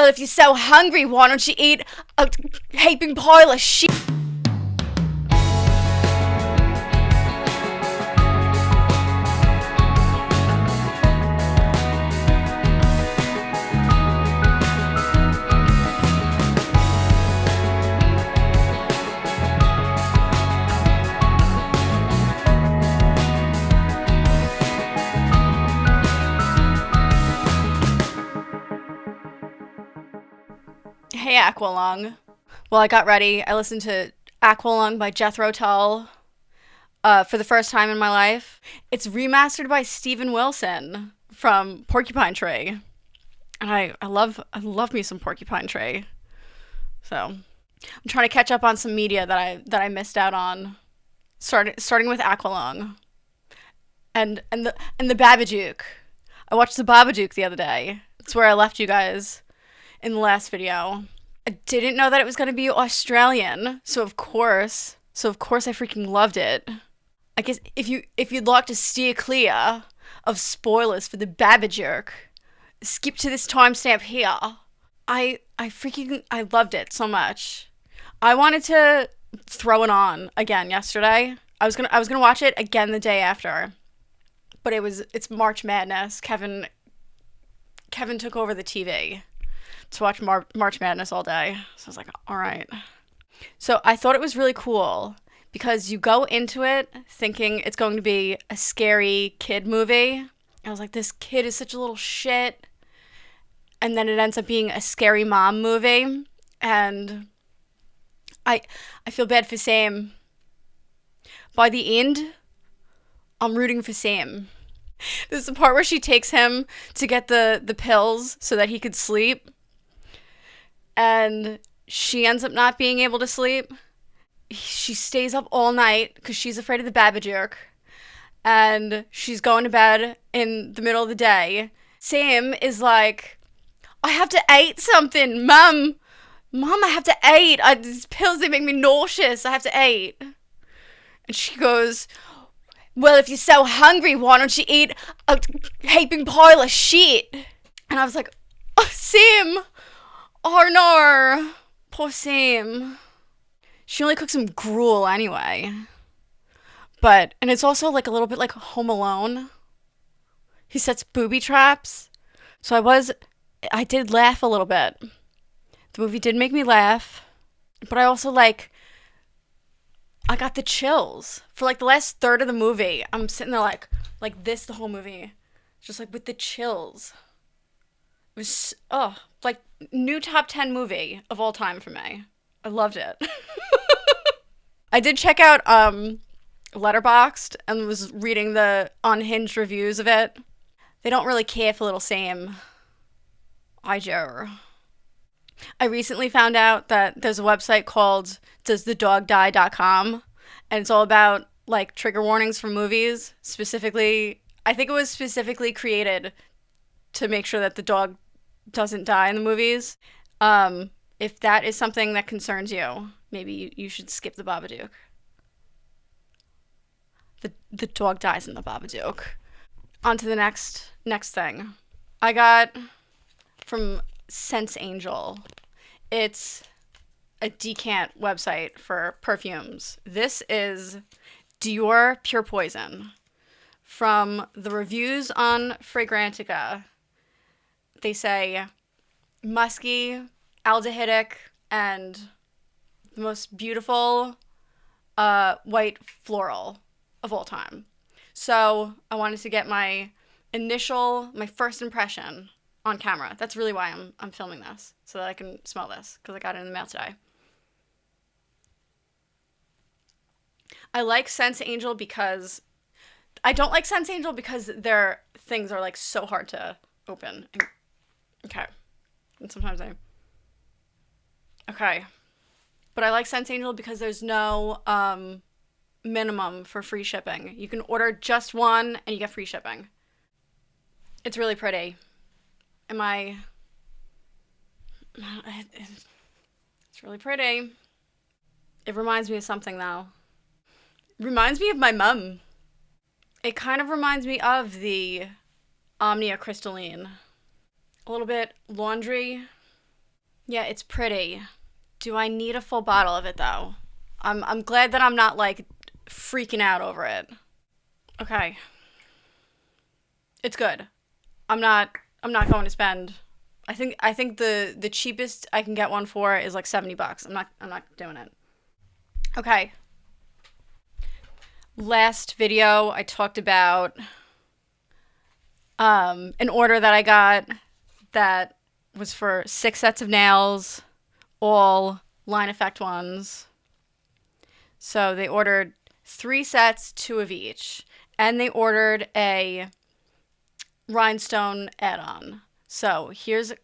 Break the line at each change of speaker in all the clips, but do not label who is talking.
if you're so hungry, why don't you eat a heaping pile of shit? Hey, Aqualung. Well, I got ready. I listened to Aqualung by Jethro Tull for the first time in my life. It's remastered by Steven Wilson from Porcupine Tree. And I love me some Porcupine Tree. So I'm trying to catch up on some media that I missed out on. Starting with Aqualung. And the Babadook. I watched the Babadook the other day. That's where I left you guys in the last video. I didn't know that it was going to be Australian, so of course I freaking loved it. I guess if you'd like to steer clear of spoilers for the Babadook, skip to this timestamp here. I loved it so much. I wanted to throw it on again yesterday. I was gonna watch it again the day after, but it's March Madness. Kevin took over the TV to watch March Madness all day. So I was like, all right. So I thought it was really cool because you go into it thinking it's going to be a scary kid movie. I was like, this kid is such a little shit. And then it ends up being a scary mom movie. And I feel bad for Sam. By the end, I'm rooting for Sam. There's the part where she takes him to get the pills so that he could sleep. And she ends up not being able to sleep. She stays up all night because she's afraid of the Babadook. And she's going to bed in the middle of the day. Sam is like, I have to eat something, Mum, I have to eat. These pills, they make me nauseous. I have to eat. And she goes, well, if you're so hungry, why don't you eat a heaping pile of shit? And I was like, oh, Sam. Oh no, poor Sam. She only cooks some gruel anyway. And it's also like a little bit like Home Alone. He sets booby traps. So I did laugh a little bit. The movie did make me laugh. But I also I got the chills. For like the last third of the movie, I'm sitting there like this the whole movie. Just like with the chills. It was, like new top 10 movie of all time for me. I loved it. I did check out Letterboxd and was reading the unhinged reviews of it. They don't really care for little Sam. I recently found out that there's a website called doesthedogdie.com, and it's all about like trigger warnings for movies. Specifically, I think it was specifically created to make sure that the dog doesn't die in the movies. If that is something that concerns you, maybe you should skip the Babadook. The dog dies in the Babadook. On to the next thing. I got from Sense Angel. It's a decant website for perfumes. This is Dior Pure Poison. From the reviews on Fragrantica, they say musky, aldehydic, and the most beautiful white floral of all time. So I wanted to get my first impression on camera. That's really why I'm filming this, so that I can smell this, because I got it in the mail today. I like Sense Angel because I don't like Sense Angel because their things are like so hard to open. Okay. And sometimes okay. But I like Sense Angel because there's no minimum for free shipping. You can order just one and you get free shipping. It's really pretty. It's really pretty. It reminds me of something though. It reminds me of my mum. It kind of reminds me of the Omnia Crystalline. A little bit laundry, Yeah, it's pretty. Do I need a full bottle of it though? I'm glad that I'm not like freaking out over it. Okay. It's good. I'm not I'm not going to spend. I think the cheapest I can get one for is like $70. I'm not doing it. Okay. Last video I talked about an order that I got that was for 6 sets of nails, all line effect ones. So they ordered 3 sets, 2 of each, and they ordered a rhinestone add-on. So here's a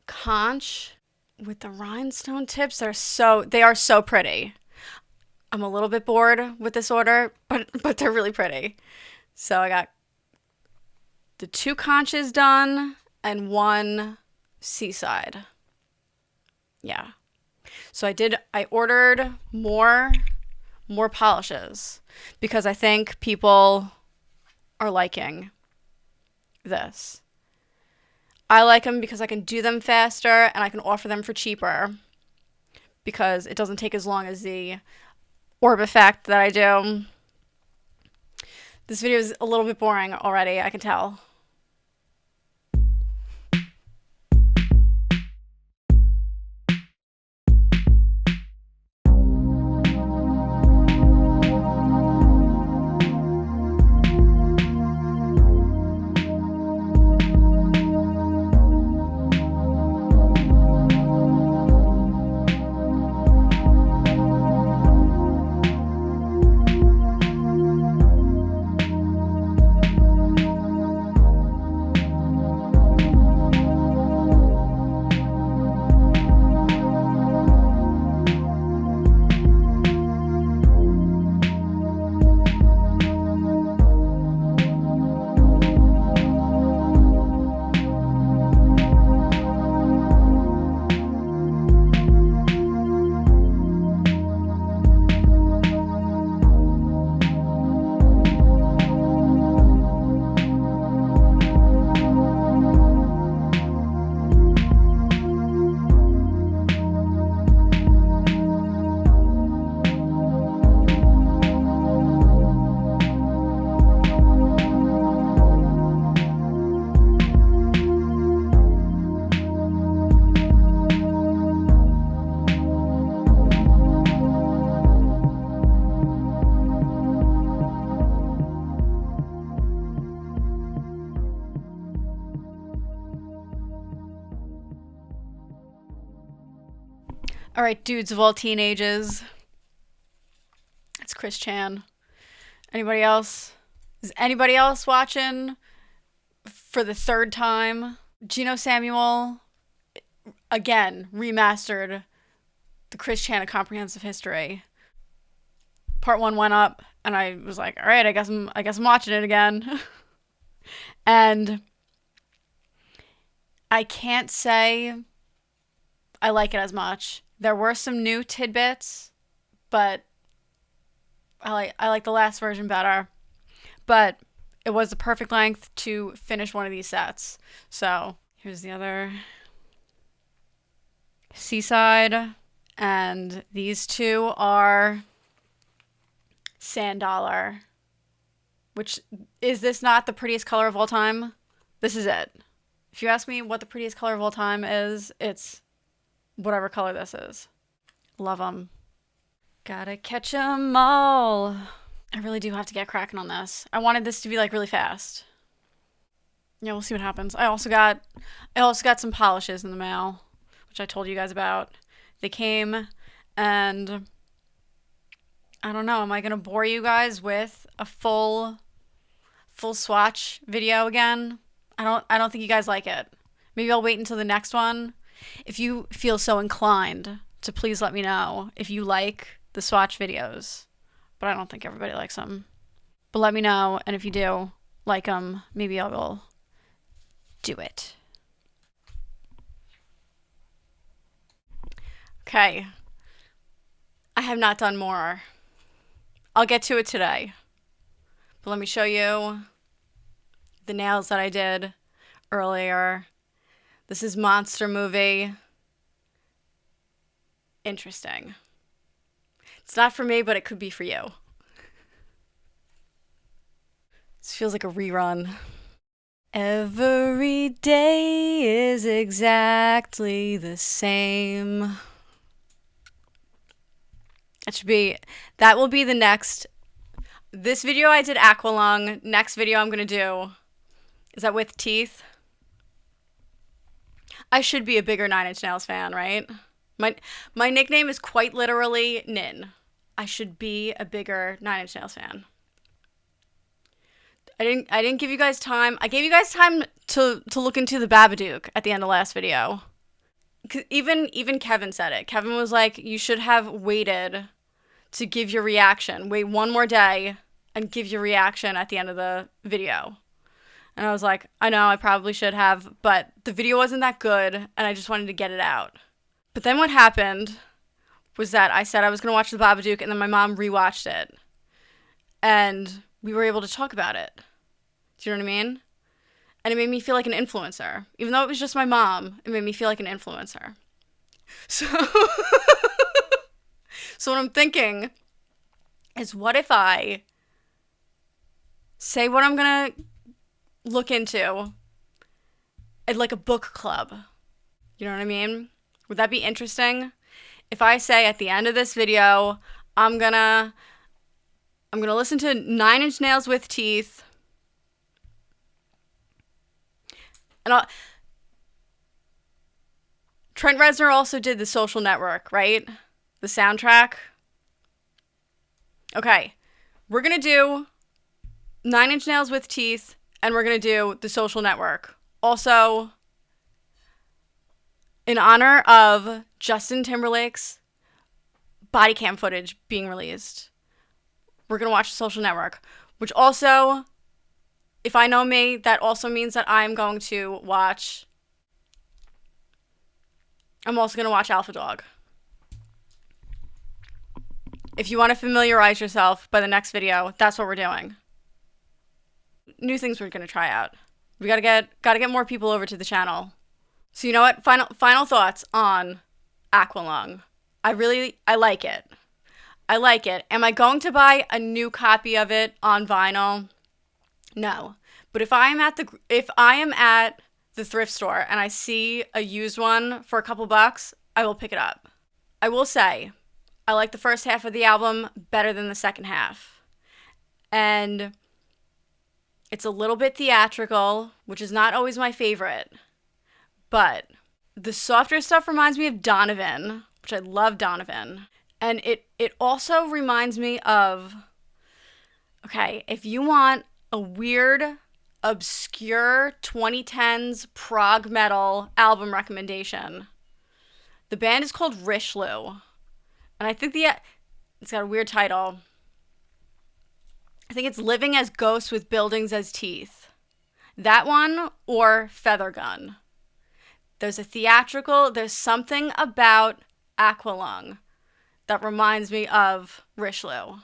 conch with the rhinestone tips. They are so pretty. I'm a little bit bored with this order, but they're really pretty. So I got the 2 conches done and 1 seaside. Yeah. So I ordered more polishes because I think people are liking this. I like them because I can do them faster and I can offer them for cheaper because it doesn't take as long as the orb effect that I do. This video is a little bit boring already, I can tell. All right, dudes of all teen ages. It's Chris Chan. Anybody else? Is anybody else watching for the 3rd time? Geno Samuel, again, remastered the Chris Chan of Comprehensive History. Part 1 went up, and I was like, all right, I guess I'm watching it again. And I can't say I like it as much. There were some new tidbits, but I like the last version better. But it was the perfect length to finish one of these sets. So here's the other seaside, and these 2 are sand dollar. Which, is this not the prettiest color of all time? This is it. If you ask me what the prettiest color of all time is, it's whatever color this is. Love them. Gotta catch 'em all. I really do have to get cracking on this. I wanted this to be like really fast. Yeah, we'll see what happens. I also got some polishes in the mail, which I told you guys about. They came, and I don't know, am I gonna bore you guys with a full swatch video again? I don't think you guys like it. Maybe I'll wait until the next one. If you feel so inclined to, please let me know if you like the swatch videos. But I don't think everybody likes them. But let me know, and if you do like them, maybe I will do it. Okay. I have not done more. I'll get to it today. But let me show you the nails that I did earlier. This is Monster Movie. interesting. It's not for me, but it could be for you. This feels like a rerun. Every day is exactly the same. That will be the next. This video I did aqualung. Next video I'm going to do, is that with teeth? I should be a bigger Nine Inch Nails fan, right? My nickname is quite literally Nin. I should be a bigger Nine Inch Nails fan. I didn't give you guys time. I gave you guys time to look into the Babadook at the end of last video. Even Kevin said it. Kevin was like, you should have waited to give your reaction. Wait one more day and give your reaction at the end of the video. And I was like, I know, I probably should have, but the video wasn't that good, and I just wanted to get it out. But then what happened was that I said I was going to watch the Babadook, and then my mom rewatched it. And we were able to talk about it. Do you know what I mean? And it made me feel like an influencer. Even though it was just my mom, it made me feel like an influencer. So, so what I'm thinking is, what if I say what I'm going to look into at like a book club? You know what I mean? Would that be interesting? If I say at the end of this video, I'm gonna listen to Nine Inch Nails with teeth, and Trent Reznor also did The Social Network, right? The soundtrack. Okay, we're gonna do Nine Inch Nails with teeth, and we're gonna do The Social Network. Also, in honor of Justin Timberlake's body cam footage being released, we're going to watch The Social Network, which also, if I know me, that also means that I'm also going to watch Alpha Dog. If you want to familiarize yourself by the next video, that's what we're doing. New things we're going to try out. We got to get more people over to the channel. So you know what? Final thoughts on aqualung. I like it. I like it. Am I going to buy a new copy of it on vinyl? No. But if I am at the thrift store and I see a used one for a couple bucks, I will pick it up. I will say, I like the first half of the album better than the second half. And it's a little bit theatrical, which is not always my favorite. But the softer stuff reminds me of Donovan, which I love Donovan. And it also reminds me of, okay, if you want a weird, obscure 2010s prog metal album recommendation, the band is called Rishlu. And I think it's got a weird title. I think it's Living as Ghosts with Buildings as Teeth. That one or Feather Gun. There's something about aqualung that reminds me of Rishlu.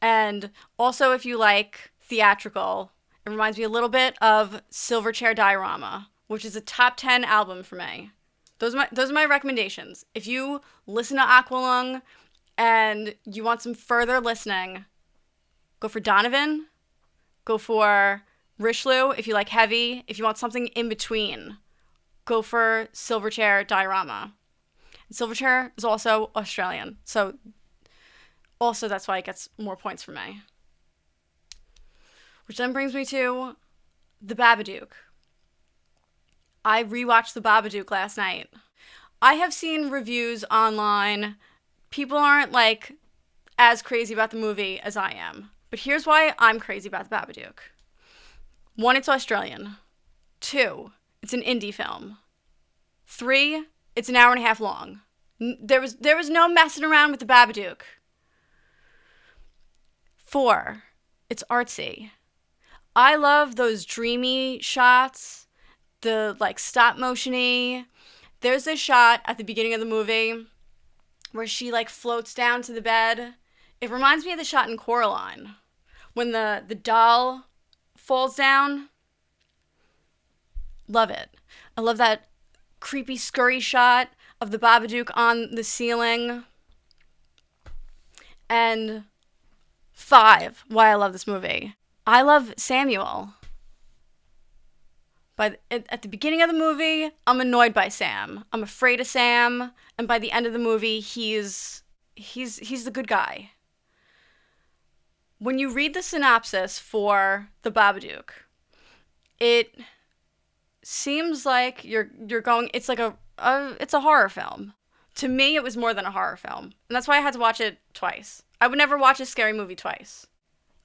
And also, if you like theatrical, it reminds me a little bit of Silverchair Diorama, which is a top 10 album for me. Those are my recommendations. If you listen to aqualung and you want some further listening, go for Donovan, go for Rishlu if you like heavy. If you want something in between, go for Silverchair Diorama. And Silverchair is also Australian, so also that's why it gets more points for me. Which then brings me to the Babadook. I rewatched the Babadook last night. I have seen reviews online. People aren't like as crazy about the movie as I am. But here's why I'm crazy about the Babadook. 1, it's Australian. 2, it's an indie film. 3, it's an hour and a half long. There was no messing around with the Babadook. 4, it's artsy. I love those dreamy shots, the like stop motion-y. There's this shot at the beginning of the movie where she like floats down to the bed. It reminds me of the shot in Coraline when the doll falls down. Love it. I love that creepy scurry shot of the Babadook on the ceiling. And 5, why I love this movie. I love Samuel. At the beginning of the movie, I'm annoyed by Sam. I'm afraid of Sam, and by the end of the movie, he's the good guy. When you read the synopsis for The Babadook, it seems like you're going. It's like it's a horror film. To me, it was more than a horror film, and that's why I had to watch it twice. I would never watch a scary movie twice.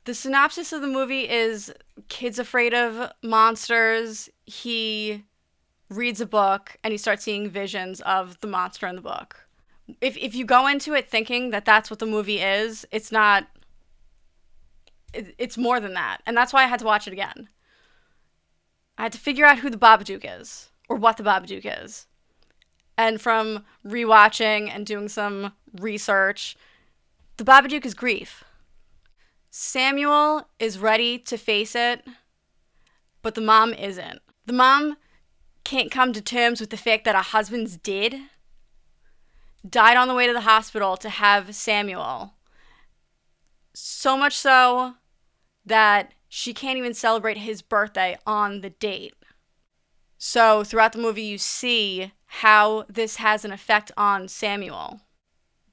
The synopsis of the movie is kid's afraid of monsters. He reads a book and he starts seeing visions of the monster in the book. If you go into it thinking that that's what the movie is, it's not. It's more than that. And that's why I had to watch it again. I had to figure out who the Babadook is, or what the Babadook is. And from rewatching and doing some research, the Babadook is grief. Samuel is ready to face it, but the mom isn't. The mom can't come to terms with the fact that her husband's dead, died on the way to the hospital to have Samuel. So much so that she can't even celebrate his birthday on the date. So throughout the movie, you see how this has an effect on Samuel.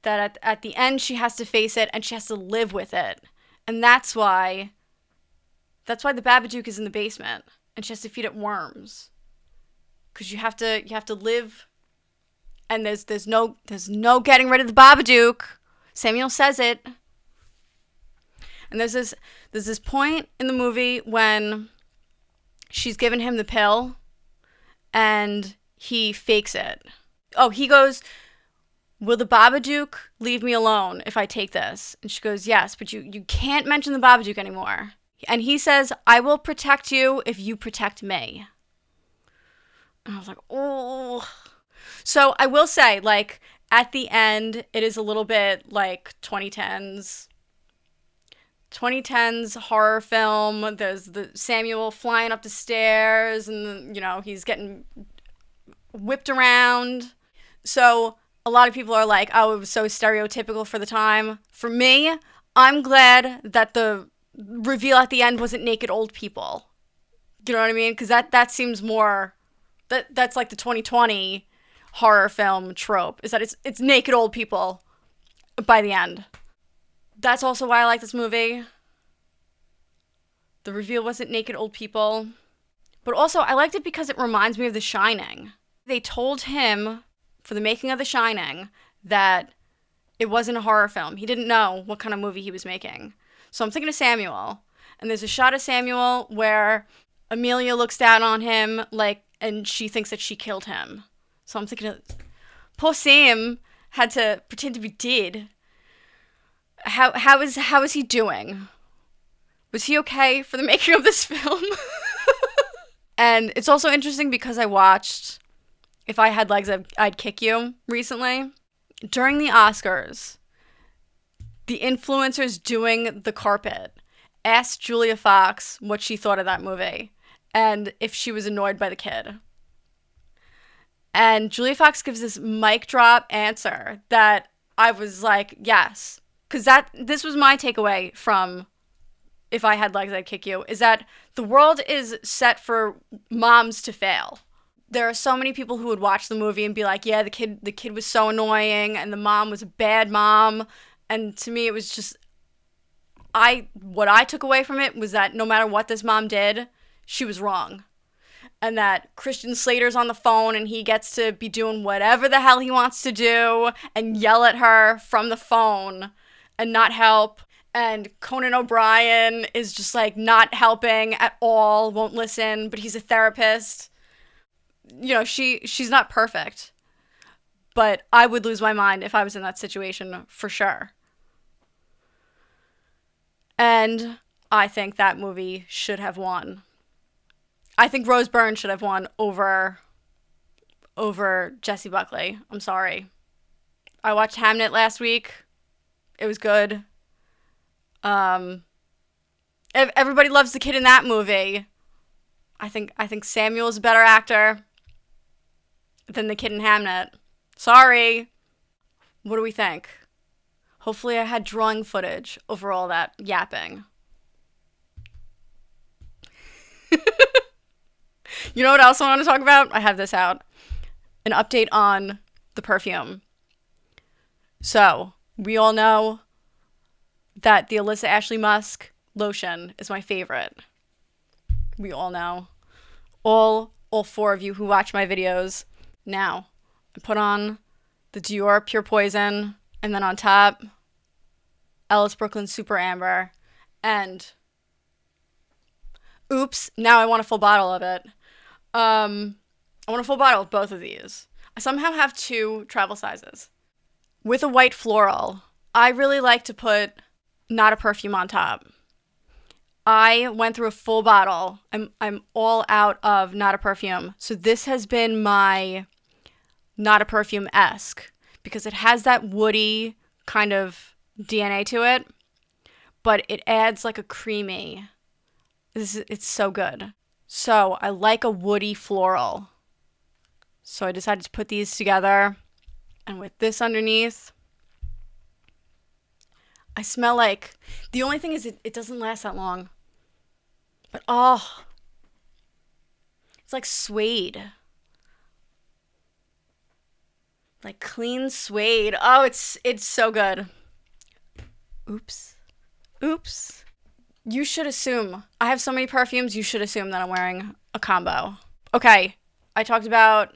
That at the end, she has to face it and she has to live with it. And that's why the Babadook is in the basement and she has to feed it worms. Because you have to live, and there's no getting rid of the Babadook. Samuel says it. And there's this point in the movie when she's given him the pill and he fakes it. Oh, he goes, "Will the Babadook leave me alone if I take this?" And she goes, "Yes, but you can't mention the Babadook anymore." And he says, "I will protect you if you protect me." And I was like, oh. So I will say, like, at the end, it is a little bit like 2010s horror film. There's the Samuel flying up the stairs and, he's getting whipped around. So a lot of people are like, oh, it was so stereotypical for the time. For me, I'm glad that the reveal at the end wasn't naked old people. You know what I mean? Because that seems more... That's like the 2020 horror film trope, is that it's naked old people by the end. That's also why I like this movie. The reveal wasn't naked old people. But also, I liked it because it reminds me of The Shining. They told him, for the making of The Shining, that it wasn't a horror film. He didn't know what kind of movie he was making. So I'm thinking of Samuel. And there's a shot of Samuel where Amelia looks down on him, and she thinks that she killed him. So I'm thinking of, poor Sam had to pretend to be dead. How is he doing? Was he okay for the making of this film? And it's also interesting because I watched If I Had Legs, I'd Kick You recently. During the Oscars, the influencers doing the carpet asked Julia Fox what she thought of that movie and if she was annoyed by the kid. And Julia Fox gives this mic drop answer that I was like, yes. Because this was my takeaway from If I Had Legs, I'd Kick You, is that the world is set for moms to fail. There are so many people who would watch the movie and be like, yeah, the kid was so annoying and the mom was a bad mom. And to me, it was just, what I took away from it was that no matter what this mom did, she was wrong. And that Christian Slater's on the phone and he gets to be doing whatever the hell he wants to do and yell at her from the phone and not help. And Conan O'Brien is just like not helping at all, won't listen, but he's a therapist. She's not perfect, but I would lose my mind if I was in that situation for sure. And I think that movie should have won. I think Rose Byrne should have won over Jessie Buckley. I'm sorry. I watched Hamnet last week. It was good. Everybody loves the kid in that movie. I think Samuel's a better actor. than the kid in Hamnet. Sorry. What do we think? Hopefully I had drawing footage over all that yapping. You know what else I want to talk about? I have this out. An update on the perfume. So, we all know that the Alyssa Ashley Musk lotion is my favorite. We all know. All four of you who watch my videos. Now, I put on the Dior Pure Poison, and then on top, Ellis Brooklyn Super Amber, and oops, now I want a full bottle of it. I want a full bottle of both of these. I somehow have 2 travel sizes. With a white floral, I really like to put Not a Perfume on top. I went through a full bottle. I'm all out of Not a Perfume. So this has been my Not a Perfume-esque because it has that woody kind of DNA to it, but it adds like a creamy. It's so good. So I like a woody floral. So I decided to put these together, and with this underneath, I smell like, the only thing is it doesn't last that long. But oh, it's like suede. Like clean suede. Oh, it's so good. Oops. You should assume. I have so many perfumes, you should assume that I'm wearing a combo. Okay, I talked about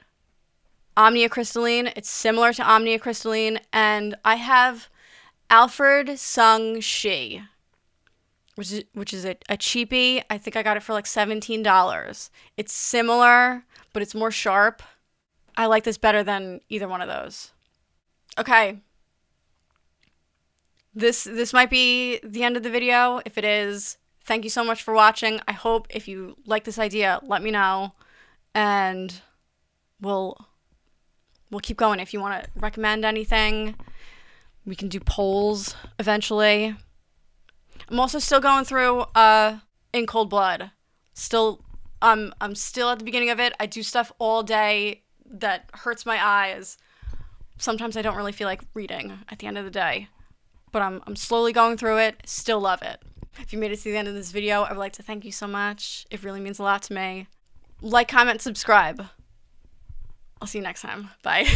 Omnia Crystalline. It's similar to Omnia Crystalline, and I have Alfred Sung Shi, which is a cheapie. I think I got it for like $17. It's similar, but it's more sharp. I like this better than either one of those. Okay. This might be the end of the video. If it is, thank you so much for watching. I hope if you like this idea, let me know, and we'll keep going. If you want to recommend anything, we can do polls eventually. I'm also still going through In Cold Blood. I'm still at the beginning of it. I do stuff all day that hurts my eyes. Sometimes I don't really feel like reading at the end of the day. But I'm slowly going through it. Still love it. If you made it to the end of this video, I would like to thank you so much. It really means a lot to me. Like, comment, subscribe. I'll see you next time. Bye.